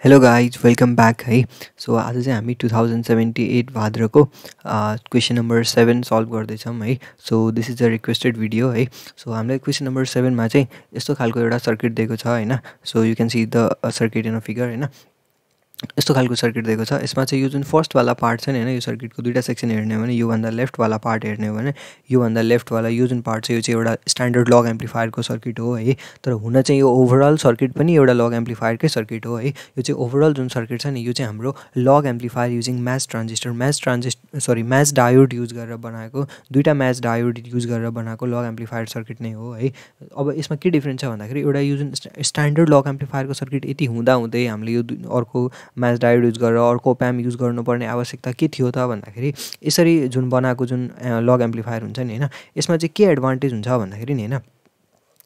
Hello guys welcome back है। So आज चाहिँ हामी 2078 भाद्रको क्वेसन नम्बर 7 सल्भ गर्दैछौँ है। So this is a requested video है। सो हामीलाई क्वेसन नम्बर 7 मा चाहिँ यस्तो खालको एउटा सर्किट दिएको छ हैन। So you can see the circuit in a figure हैन। यस्तो खालको सर्किट दिएको छ। यसमा चाहिँ यो जुन फर्स्ट वाला पार्ट छ नि हैन, यो सर्किटको दुईटा सेक्सन हेर्ने हो भने यो भन्दा लेफ्ट वाला पार्ट हेर्ने हो भने यो भन्दा लेफ्ट वाला यो जुन पार्ट छ यो चाहिँ एउटा स्ट्यान्डर्ड लग एम्प्लिफायरको सर्किट हो है। तर हुन चाहिँ यो ओभरअल सर्किट पनि एउटा लग एम्प्लिफायरकै सर्किट हो है। यो चाहिँ ओभरअल जुन सर्किट छ नि यो चाहिँ हाम्रो log amplifier using match diode use गरेर बनाएको, दुईटा म्याच डायोड युज गरेर बनाएको लग एम्प्लिफायर सर्किट नै हो है। अब यसमा के डिफरेन्स छ भन्दाखेरि एउटा यो जुन स्ट्यान्डर्ड लग एम्प्लिफायरको सर्किट यति हुँदाहुँदै हामीले यो अर्को म्याच डायोड युज गरेर अर्को प्याम युज गर्नुपर्ने आवश्यकता के थियो त भन्दाखेरि यसरी जुन बनाएको जुन लग एम्प्लिफायर हुन्छ नि हैन, यसमा चाहिँ के एडभान्टेज हुन्छ भन्दाखेरि नि हैन,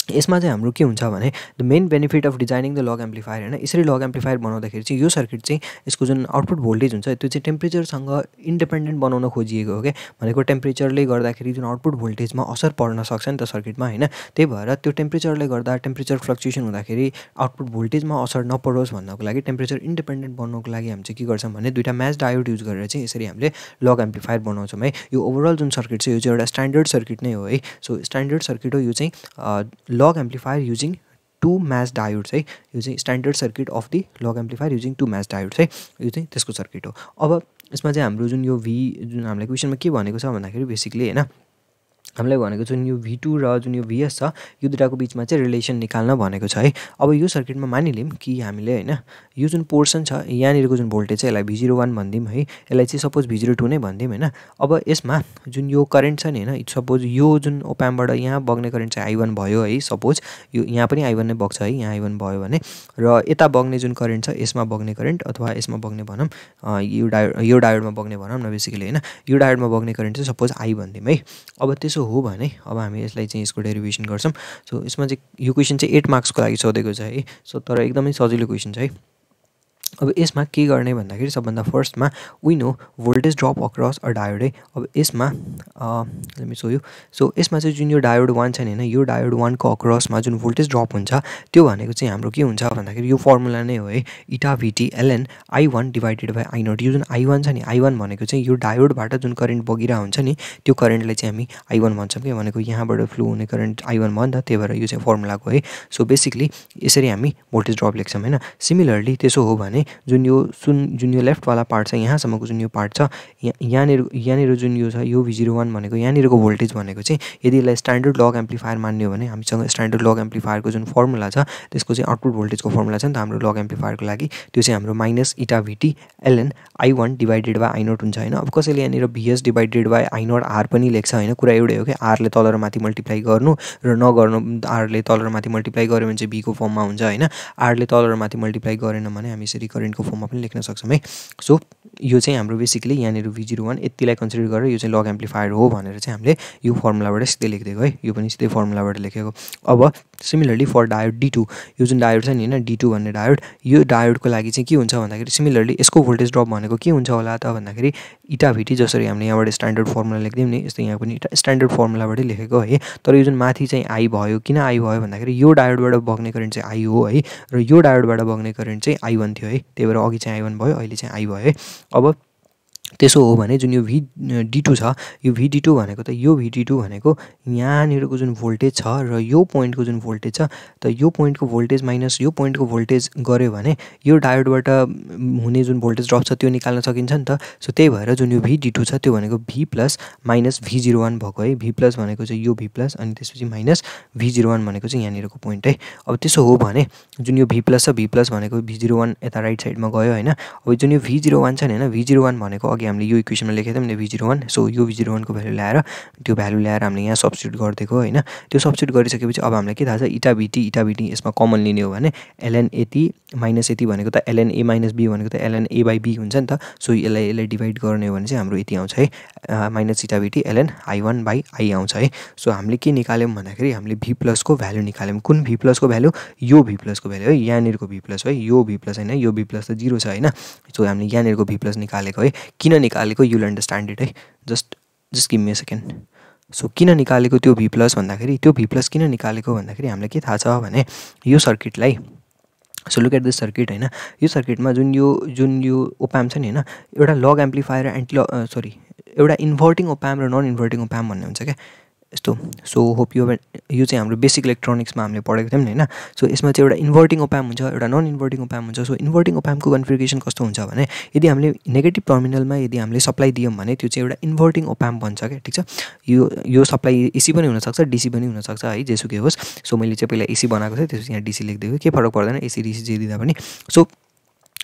यसमा चाहिँ हाम्रो के हुन्छ भने the main benefit of designing the log amplifier हैन। यसरी लग एम्प्लिफायर बनाउँदाखेरि चाहिँ यो सर्किट चाहिँ यसको जुन आउटपुट भोल्टेज हुन्छ त्यो चाहिँ टेम्परेचरसँग इन्डिपेन्डेन्ट बनाउन खोजिएको हो के। भनेको टेम्परेचरले गर्दाखेरि जुन आउटपुट भोल्टेजमा असर पर्न सक्छ नि त सर्किटमा हैन। त्यही भएर त्यो टेम्परेचरले गर्दा टेम्परेचर फ्लक्चुएसन हुँदाखेरि आउटपुट भोल्टेजमा असर नपरोस् भन्नको लागि टेम्परेचर इन्डिपेन्डेन्ट बनाउनको लागि हामी चाहिँ के गर्छौँ भने दुईटा म्याच डायोड युज गरेर चाहिँ यसरी हामीले लग एम्प्लिफायर बनाउँछौँ है। यो ओभरअल जुन सर्किट छ यो चाहिँ एउटा स्ट्यान्डर्ड सर्किट नै हो है। सो स्ट्यान्डर्ड सर्किट हो यो चाहिँ log amplifier using two match diodes है। यो चाहिँ standard circuit of the log amplifier using two match diodes है। यो चाहिँ त्यसको सर्किट हो। अब यसमा चाहिँ हाम्रो जुन यो जुन हामीलाई क्वेसनमा के भनेको छ भन्दाखेरि बेसिकली हैन हामीलाई भनेको जुन यो V2 र जुन यो VS छ यो दुईटाको बिचमा चाहिँ रिलेसन निकाल्न भनेको छ है। अब यो सर्किटमा मानिलिउँ कि हामीले हैन यो जुन पोर्सन छ यहाँनिरको जुन भोल्टेज छ यसलाई V01 भनिदिउँ है, यसलाई चाहिँ सपोज V02 नै भनिदिउँ हैन। अब यसमा जुन यो करेन्ट छ नि हैन, सपोज यो जुन ओप्यामबाट यहाँ बग्ने करेन्ट चाहिँ I1 भयो है। सपोज यो यहाँ पनि I1 नै बग्छ है, यहाँ I1 भयो भने र यता बग्ने जुन करेन्ट छ यसमा बग्ने करेन्ट अथवा यसमा बग्ने भनौँ यो डायोडमा बग्ने भनौँ न बेसिकली हैन, यो डायोडमा बग्ने करेन्ट चाहिँ सपोज I भनिदिउँ है। अब त्यसो हो भने अब हामी यसलाई चाहिँ यसको डेरिभेसन गर्छौँ। सो यसमा चाहिँ यो क्वेसन चाहिँ 8 मार्क्सको लागि सोधेको छ है। सो तर एकदमै सजिलो क्वेसन छ है। अब यसमा के गर्ने भन्दाखेरि सबभन्दा फर्स्टमा we know voltage drop across a diode है। अब यसमा let me show you. So यसमा चाहिँ जुन यो डायोड 1 छ नि हैन, यो डायोड 1 को अक्रसमा जुन भोल्टेज ड्रप हुन्छ त्यो भनेको चाहिँ हाम्रो के हुन्छ भन्दाखेरि यो फर्मुला नै हो है, इटा VT ln I1 divided by I0। यो जुन I1 छ नि I1 भनेको चाहिँ यो डायोडबाट जुन करेन्ट बगिरहेको हुन्छ नि त्यो करेन्टलाई चाहिँ हामी I1 भन्छौँ के। भनेको यहाँबाट फ्लो हुने करेन्ट I1 भयो नि त, त्यही भएर यो चाहिँ फर्मुलाको है। सो बेसिकली यसरी हामी भोल्टेज ड्रप लेख्छौँ हैन। सिमिलरली त्यसो हो भने जुन यो लेफ्ट वाला पार्ट छ यहाँसम्मको जुन यो पार्ट छ यहाँनिर जुन यो छ यो V01 भनेको यहाँनिरको भोल्टेज भनेको चाहिँ यदि यसलाई स्ट्यान्डर्ड लग एम्प्लिफायर मान्ने हो भने हामीसँग स्ट्यान्डर्ड लग एम्प्लिफायरको जुन फर्मुला छ त्यसको चाहिँ आउटपुट भोल्टेजको फर्मुला छ नि त हाम्रो लग एम्प्लिफायरको लागि, त्यो चाहिँ हाम्रो माइनस इटा VT ln I1 divided by I0 हुन्छ हैन। अब कसैले यहाँनिर VS divided by I0 R पनि लेख्छ हैन, कुरा एउटै हो कि R ले तल र माथि मल्टिप्लाई गर्नु र नगर्नु। R ले तल र माथि मल्टिप्लाई गर्यो भने चाहिँ B को फर्ममा हुन्छ हैन, R ले तल र माथि मल्टिप्लाई गरेन भने हामी यसरी करेन्टको फर्ममा पनि लेख्न सक्छौँ है। सो यो चाहिँ हाम्रो बेसिकली यहाँनिर V01 यतिलाई कन्सिडर गरेर यो चाहिँ लग एम्प्लिफायर हो भनेर चाहिँ हामीले यो फर्मुलाबाट सिधै लेखिदिएको है। यो पनि सिधै फर्मुलाबाट लेखेको। अब सिमिलरली फर डायोड D2, यो जुन डायोड छ नि हैन D2 भन्ने डायोड, यो डायोडको लागि चाहिँ के हुन्छ भन्दाखेरि सिमिलरली यसको भोल्टेज ड्रप भनेको के हुन्छ होला त भन्दाखेरि इटा VT जसरी हामीले यहाँबाट स्ट्यान्डर्ड फर्मुला लेख्दियौँ नि यस्तै यहाँ पनि स्ट्यान्डर्ड फर्मुलाबाटै लेखेको है। तर यो जुन माथि चाहिँ I भयो, किन I भयो भन्दाखेरि यो डायोडबाट बग्ने करेन्ट चाहिँ I हो है र यो डायोडबाट बग्ने करेन्ट चाहिँ I1 थियो है। त्यही भएर अघि चाहिँ I1 भयो, अहिले चाहिँ I भयो है। अब त्यसो हो भने जुन यो D2 छ यो VD2 भनेको त यो VD2 भनेको यहाँनिरको जुन भोल्टेज छ र यो पोइन्टको जुन भोल्टेज छ त यो पोइन्टको भोल्टेज माइनस यो पोइन्टको भोल्टेज गर्यो भने यो डायोडबाट हुने जुन भोल्टेज ड्रप छ त्यो निकाल्न सकिन्छ नि त। सो त्यही भएर जुन यो VD2 छ त्यो भनेको V प्लस माइनस V01 भएको है। V प्लस भनेको चाहिँ यो V प्लस अनि त्यसपछि माइनस V01 भनेको चाहिँ यहाँनिरको पोइन्ट है। अब त्यसो हो भने जुन यो V प्लस छ V प्लस भनेको V01 यता राइट साइडमा गयो हैन। अब जुन यो V01 छ नि हैन, V01 भनेको अघि हामीले यो इक्वेसनमा लेखेको थियौँ नि V01। सो यो V01 को भ्यालु ल्याएर त्यो भ्यालु ल्याएर हामीले यहाँ सब्स्टिट्युट गरिदिएको हैन। त्यो सब्स्टिट्युट गरिसकेपछि अब हामीलाई के थाहा छ इटा VT यसमा कमन लिने हो भने ln यति माइनस यति भनेको त ln A माइनस B भनेको त ln A बाई B हुन्छ नि त। सो यसलाई डिभाइड गर्ने हो भने चाहिँ हाम्रो यति आउँछ है, माइनस इटा VT ln I1 by I आउँछ है। सो हामीले के निकाल्यौँ भन्दाखेरि हामीले V प्लस को भ्यालु निकाल्यौँ। कुन V प्लस को भ्यालु? यो V प्लस को भ्यालु है, यहाँनिरको V प्लस है, यो V प्लस हैन, यो V प्लस त 0 छ हैन। सो हामीले यहाँनिरको V प्लस निकालेको है। किन निकालेको यु विल अन्डरस्ट्यान्ड इट है, just give me a second. So किन निकालेको त्यो V प्लस भन्दाखेरि त्यो V प्लस किन निकालेको भन्दाखेरि हामीलाई के थाहा छ भने यो सर्किटलाई so look at this circuit हैन, यो सर्किटमा जुन यो ओप्याम्प छ नि हैन, एउटा लग एम्प्लिफायर र एउटा इन्भर्टिङ ओप्याम्प र नन इन्भर्टिङ ओप्याम्प भन्ने हुन्छ क्या यस्तो। सो होप यो चाहिँ हाम्रो बेसिक इलेक्ट्रोनिक्समा हामीले पढेको थियौँ नि हैन। सो यसमा चाहिँ एउटा इन्भर्टिङ ओप्याम्प हुन्छ, एउटा नन इन्भर्टिङ ओप्याम्प हुन्छ। सो इन्भर्टिङ ओप्याम्पको कन्फिगरेसन कस्तो हुन्छ भने यदि हामीले नेगेटिभ टर्मिनलमा यदि हामीले सप्लाई दियौँ भने त्यो चाहिँ एउटा इन्भर्टिङ ओप्याम्प भन्छ क्या, ठिक छ। यो सप्लाई एसी पनि हुनसक्छ, डिसी पनि हुनसक्छ है, जेसुकै होस्। सो मैले चाहिँ पहिला एसी बनाएको थिएँ, त्यसपछि यहाँ डिसी लेखिदिएको, के फरक पर्दैन एसी डिसी जे दिँदा पनि। सो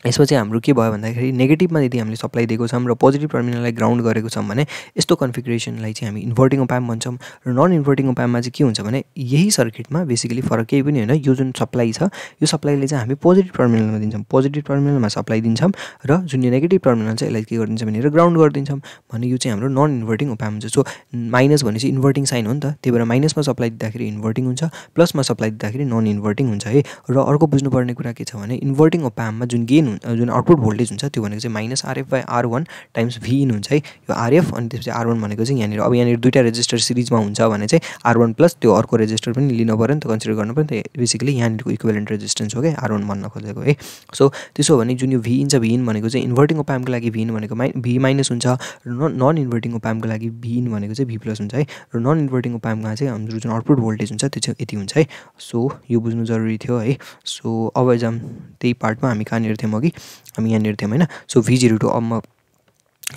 यसमा चाहिँ हाम्रो के भयो भन्दाखेरि नेगेटिभमा यदि हामीले सप्लाई दिएको छौँ र पोजिटिभ टर्मिनललाई ग्राउन्ड गरेको छौँ भने यस्तो कन्फिगरेसनलाई चाहिँ हामी इन्भर्टिङ ओप्याम्प भन्छौँ। र नन इन्भर्टिङ ओप्याम्पमा चाहिँ के हुन्छ भने यही सर्किटमा बेसिकली फरक केही पनि होइन, यो जुन सप्लाई छ यो सप्लाईले चाहिँ हामी पोजिटिभ टर्मिनलमा दिन्छौँ, पोजिटिभ टर्मिनलमा सप्लाई दिन्छौँ र जुन यो नेगेटिभ टर्मिनल छ यसलाई के गरिदिन्छ भनेर ग्राउन्ड गरिदिन्छौँ भने यो चाहिँ हाम्रो नन इन्भर्टिङ ओप्याम्प हुन्छ। सो माइनस भनेपछि इन्भर्टिङ साइन हो नि त, त्यही भएर माइनसमा सप्लाई दिँदाखेरि इन्भर्टिङ हुन्छ, प्लसमा सप्लाई दिँदाखेरि नन इन्भर्टिङ हुन्छ है। र अर्को बुझ्नुपर्ने कुरा के छ भने इन्भर्टिङ ओप्याम्पमा जुन आउटपुट भोल्टेज हुन्छ त्यो भनेको चाहिँ minus RF/R1 times V in हुन्छ है, यो RF अनि त्यसपछि R1 भनेको चाहिँ यहाँनिर अब यहाँनिर दुईवटा रेजिस्टर सिरिजमा हुन्छ भने चाहिँ R1 प्लस त्यो अर्को रेजिस्टर पनि लिनु पऱ्यो नि त, कन्सिडर गर्नु पऱ्यो नि त, बेसिकली यहाँनिरको इक्विभ्यालेन्ट रेजिस्टेन्स हो क्या R1 भन्न खोजेको है। सो त्यसो हो भने जुन यो V इन छ, V इन भनेको चाहिँ इन्भर्टिङ ओप्याम्पको लागि V इन भनेको V माइनस हुन्छ र नन इन्भर्टिङ ओप्याम्पको लागि V इन भनेको चाहिँ V प्लस हुन्छ है। र नन इन्भर्टिङ ओप्याम्पमा चाहिँ हाम्रो जुन आउटपुट भोल्टेज हुन्छ त्यो चाहिँ यति हुन्छ है। सो यो बुझ्नु जरुरी थियो है। सो अब जाम त्यही पार्टमा हामी कहाँनिर थियौँ अघि, हामी यहाँनिर थियौँ हैन। सो V02 अब म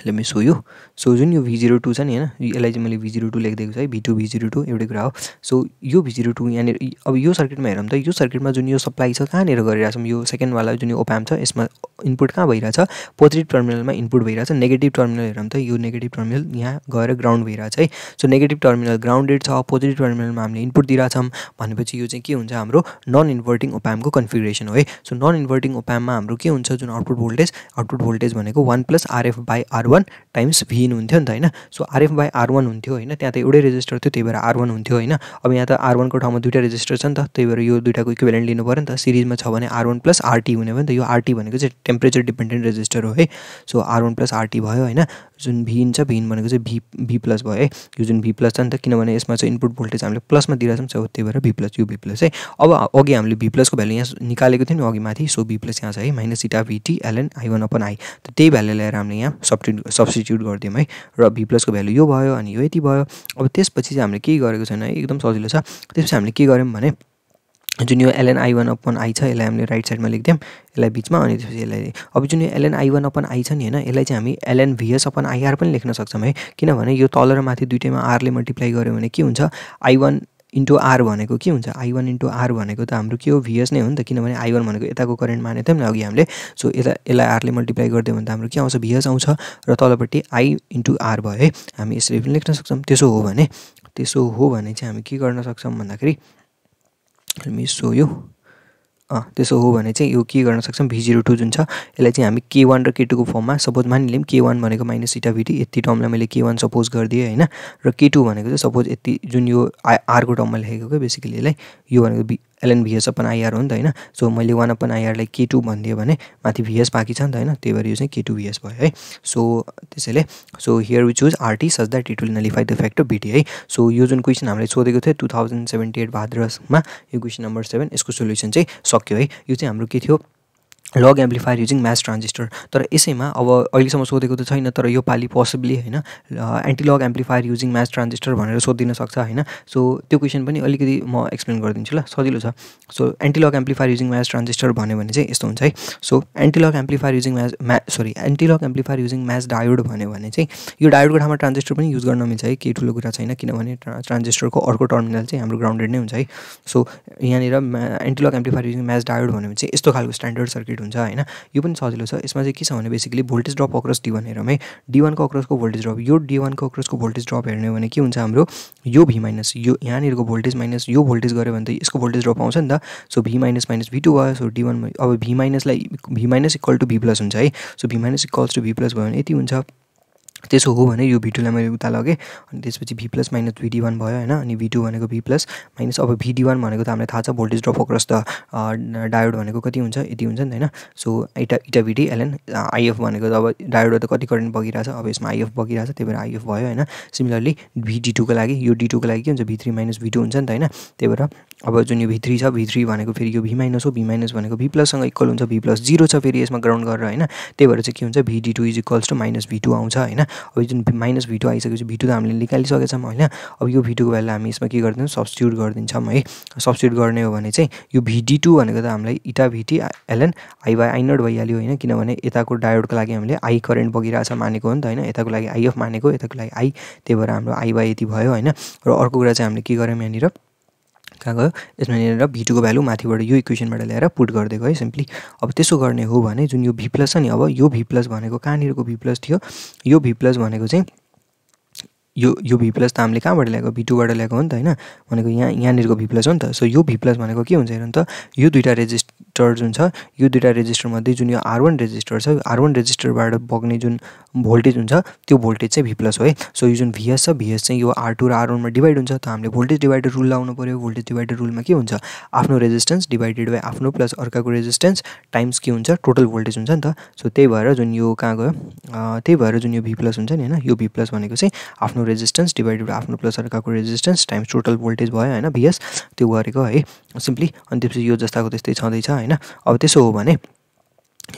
let me show you। So जुन यो V02 छ नि हैन, यसलाई चाहिँ मैले V02 लेखिदिएको छु है, V2 V02 एउटै कुरा हो। सो यो V02 यहाँनिर अब यो सर्किटमा हेरौँ त, यो सर्किटमा जुन यो सप्लाई छ कहाँनिर गरिरहेछौँ, यो सेकेन्डवाला जुन यो ओप्याम्प छ यसमा इनपुट कहाँ भइरहेछ, पोजिटिभ टर्मिनलमा इनपुट भइरहेछ। नेगेटिभ टर्मिनल हेरौँ त, यो नेगेटिभ टर्मिनल यहाँ गएर ग्राउन्ड भइरहेछ है। सो नेगेटिभ टर्मिनल ग्राउन्डेड छ, पोजिटिभ टर्मिनलमा हामीले इनपुट दिइरहेछौँ भनेपछि यो चाहिँ के हुन्छ हाम्रो नन इन्भर्टिङ ओप्याम्पको कन्फिगरेसन हो है। सो नन इन्भर्टिङ ओप्याम्पमा हाम्रो के हुन्छ, जुन आउटपुट भोल्टेज भनेको 1 + RF/R1 टाइम्स V इन हुन्थ्यो नि त हैन। सो RF/R1 हुन्थ्यो हैन, त्यहाँ त एउटै रेजिस्टर थियो त्यही भएर R1 हुन्थ्यो हैन। अब यहाँ त R1 को ठाउँमा दुईटा रेजिस्टर छ नि त, त्यही भएर यो दुईटाको इक्विभ्यालेन्ट लिनु पर्यो नि त, सिरिजमा छ भने R1 + RT हुने भयो नि त। यो RT भनेको चाहिँ टेम्परेचर डिपेन्डेन्ट रेजिस्टर हो है। सो R1 + RT भयो हैन। जुन V इन छ, V इन भनेको चाहिँ V प्लस भयो है। यो जुन V प्लस छ नि त, किनभने यसमा चाहिँ इनपुट भोल्टेज हामीले प्लसमा दिइरहेछौँ, सो त्यही भएर V प्लस, यो V प्लस है। अब अघि हामीले V प्लसको भ्यालु यहाँ निकालेको थियौँ नि अघि माथि, सो V प्लस यहाँ छ है, -ηVT ln I1/I। त त्यही भ्यालु ल्याएर हामीले यहाँ सब्स्टिट्युट गरिदियौँ है। र V प्लसको भ्यालु यो भयो अनि यो यति भयो। अब त्यसपछि चाहिँ हामीले केही गरेको छैन है, एकदम सजिलो छ। त्यसपछि हामीले के गर्यौँ भने जुन यो ln I1/I छ यसलाई हामीले राइट साइडमा लेखिदियौँ, यसलाई बिचमा, अनि त्यसपछि यसलाई अब जुन यो ln I1/I छ नि हैन, यसलाई चाहिँ हामी ln VS/IR पनि लेख्न सक्छौँ है। किनभने यो तल र माथि दुईटैमा R ले मल्टिप्लाई गर्यो भने के हुन्छ, I1 * R भनेको के हुन्छ, I1 * R भनेको त हाम्रो के हो, VS नै हो नि त, किनभने I1 भनेको यताको करेन्ट मानेको थियौँ नि अघि हामीले। सो यसलाई R ले मल्टिप्लाई गरिदियो भने त हाम्रो के आउँछ, VS आउँछ र तलपट्टि I * R भयो है। हामी यसरी पनि लेख्न सक्छौँ। त्यसो हो भने चाहिँ हामी के गर्न सक्छौँ भन्दाखेरि त्यसो हो भने चाहिँ यो के गर्न सक्छौँ, V02 जुन छ यसलाई चाहिँ हामी K1 र K2 को फर्ममा सपोज मानिलियौँ। K1 भनेको -ηVT, यति टर्मलाई मैले K1 सपोज गरिदिएँ हैन। र K2 भनेको चाहिँ सपोज यति जुन यो R को टर्ममा लेखेको क्या बेसिकली यसलाई, यो भनेको ln VS/IR हो नि त हैन। सो मैले 1/IR लाई K2 भनिदिएँ भने माथि VS बाँकी छ नि त हैन, त्यही भएर यो चाहिँ K2 VS भयो है। सो त्यसैले here we choose RT such that it will nullify the effect of VT है। सो यो जुन क्वेसन हामीले सोधेको थियो 2078 भाद्रमा, यो क्वेसन नम्बर 7, यसको सोल्युसन चाहिँ सक्यो है। यो चाहिँ हाम्रो के थियो, लग एम्प्लिफायर युजिङ म्याच ट्रान्जिस्टर। तर यसैमा अब अहिलेसम्म सोधेको त छैन, तर यो पालि पोसिबली हैन एन्टी लग एम्प्लिफायर युजिङ म्याच ट्रान्जिस्टर भनेर सोधिदिन सक्छ हैन। सो त्यो क्वेसन पनि अलिकति म एक्सप्लेन गरिदिन्छु ल, सजिलो छ। सो एन्टी लग एम्प्लिफायर युजिङ म्याच ट्रान्जिस्टर भन्यो भने चाहिँ यस्तो हुन्छ है। सो एन्टी लग एम्प्लिफायर युजिङ म्याच डायोड भन्यो भने चाहिँ यो डायोडको ठाउँमा ट्रान्जिस्टर पनि युज गर्न मिल्छ है, केही ठुलो कुरा छैन, किनभने ट्रान्जिस्टरको अर्को टर्मिनल चाहिँ हाम्रो ग्राउन्डेड नै हुन्छ है। सो यहाँनिर एन्टी लग एम्प्लिफायर युजिङ म्याच डायोड भन्यो भने चाहिँ यस्तो खालको स्ट्यान्डर्ड सर्किट हुन्छ हैन। यो पनि सजिलो छ। यसमा चाहिँ के छ भने basically voltage drop across D1 हेरौँ है। D1 को अक्रसको भोल्टेज ड्रप, यो D1 को अक्रसको भोल्टेज ड्रप हेर्ने हो भने के हुन्छ हाम्रो, यो V माइनस यो यहाँनिरको भोल्टेज माइनस यो भोल्टेज गऱ्यो भने त यसको भोल्टेज ड्रप आउँछ नि त। सो V माइनस V2 भयो। सो D1 अब V माइनसलाई V minus equal to V plus हुन्छ है। So V minus equals to V plus भयो भने यति हुन्छ। त्यसो हो भने यो V2 लाई मैले उता लगेँ, अनि त्यसपछि V प्लस माइनस VD1 भयो हैन। अनि V2 भनेको V प्लस माइनस अब VD1 भनेको त हामीलाई थाहा छ voltage drop across the diode भनेको कति हुन्छ, यति हुन्छ नि हैन। सो ηVD ln IF भनेको त अब डायोडबाट कति करेन्ट बगिरहेछ, अब यसमा IF बगिरहेछ त्यही भएर IF भयो हैन। सिमिलरली VD2 को लागि, यो D2 को लागि के हुन्छ, V3 - V2 हुन्छ नि त हैन। त्यही भएर अब जुन यो V3 छ V3 भनेको फेरि यो V माइनस हो, V माइनस भनेको V प्लससँग इक्वल हुन्छ, V प्लस 0 छ फेरि यसमा ग्राउन्ड गरेर हैन, त्यही भएर चाहिँ के हुन्छ VD2 is equals to -V2 आउँछ हैन। अब जुन -V2 आइसकेपछि V2 त हामीले निकालिसकेका छौँ हैन। अब यो V2 को भ्यालु हामी यसमा के गर्दिन्छौँ सब्स्टिट्युट गरिदिन्छौँ है। सब्स्टिट्युट गर्ने हो भने चाहिँ यो VD2 भनेको त हामीलाई इटा VT ln I नट भइहाल्यो हैन, किनभने यताको डायोडको लागि हामीले I करेन्ट बगिरहेछ मानेको हो नि त हैन, यताको लागि IF मानेको, यताको लागि I, त्यही भएर हाम्रो I यति भयो हैन। र अर्को कुरा चाहिँ हामीले के गर्यौँ यहाँनिर कहाँ गयो यसमा यहाँनिर V2 को भ्यालु माथिबाट यो इक्वेसनबाट ल्याएर पुट गरिदिएको है सिम्पली। अब त्यसो गर्ने हो भने जुन यो V प्लस छ नि, अब यो V प्लस भनेको कहाँनिरको V प्लस थियो, यो V प्लस भनेको चाहिँ यो V प्लस त हामीले कहाँबाट ल्याएको V2 बाट ल्याएको हो नि त हैन, भनेको यहाँनिरको V प्लस हो नि त। सो यो V प्लस भनेको के हुन्छ हेर्नु त, यो दुईटा रेजिस्टर जुन छ यो दुईटा रेजिस्टर मध्ये जुन यो R1 रेजिस्टर छ, R1 रेजिस्टरबाट बग्ने जुन भोल्टेज हुन्छ त्यो भोल्टेज चाहिँ V प्लस हो है। सो यो जुन VS छ VS चाहिँ यो R2 र R1 मा डिभाइड हुन्छ, त हामीले भोल्टेज डिभाइडर रुल लाउनु पर्यो। भोल्टेज डिभाइडर रुलमा के हुन्छ, आफ्नो रेजिस्टेन्स डिभाइडेड बाइ आफ्नो प्लस अर्काको रेजिस्टेन्स टाइम्स के हुन्छ टोटल भोल्टेज हुन्छ नि त। सो त्यही भएर जुन यो कहाँ गयो, त्यही भएर जुन यो V प्लस हुन्छ नि हैन, यो V प्लस भनेको चाहिँ आफ्नो रेजिस्टेन्स डिभाइडेड बाइ आफ्नो प्लस अर्काको रेजिस्टेन्स टाइम्स टोटल भोल्टेज भयो हैन VS, त्यो गरेको है सिम्पली। अनि त्यसपछि यो जस्ताको त्यस्तै छँदैछ हैन। अब त्यसो हो भने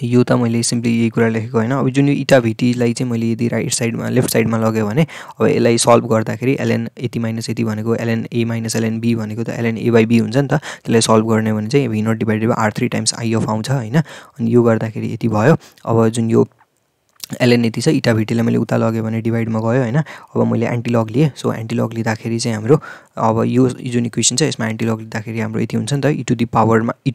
यो त मैले सिम्पली यही कुरा लेखेको हैन। अब जुन यो इटा VT लाई चाहिँ मैले यदि राइट साइडमा लेफ्ट साइडमा लग्यो भने अब यसलाई सल्भ गर्दाखेरि ln यति माइनस यति भनेको ln A minus ln B भनेको त ln A बाइ B हुन्छ नि त। त्यसलाई सल्भ गर्ने भने चाहिँ V0 divided by R3 times I off आउँछ हैन। अनि यो गर्दाखेरि यति भयो। अब जुन यो ln यति छ, इटा VT लाई मैले उता लग्यो भने डिभाइडमा गयो हैन। अब मैले एन्टिलग लिए, सो एन्टिलग लिँदाखेरि चाहिँ हाम्रो अब यो जुन इक्वेसन छ यसमा एन्टिलग लिँदाखेरि हाम्रो यति हुन्छ नि त, e टु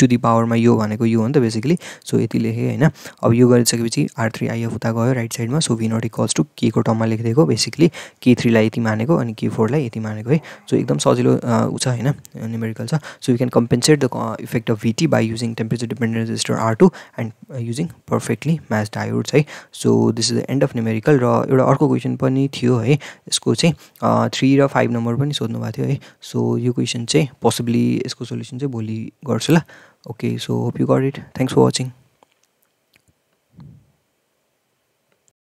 दी पावरमा यो भनेको यो हो नि त बेसिकली। सो यति लेखेँ हैन। अब यो गरिसकेपछि R3 IF उता गयो राइट साइडमा, so V0 equals to k को टर्ममा लेखिदिएको बेसिकली, K3 लाई यति मानेको अनि K4 लाई यति मानेको है। सो एकदम सजिलो उ छ हैन, न्युमेरिकल छ। So you can compensate the effect of VT by using temperature dependent resistor R2 and using perfectly match diodes है। So this is the end of numerical. र एउटा अर्को क्वेसन पनि थियो है, यसको चाहिँ 3 र 5 नम्बर पनि सोध्नु भएको थियो है। सो यो क्वेसन चाहिँ पोसिबली यसको सोल्युसन चाहिँ भोलि गर्छु ल। Okay, so hope you got it. Thanks for watching.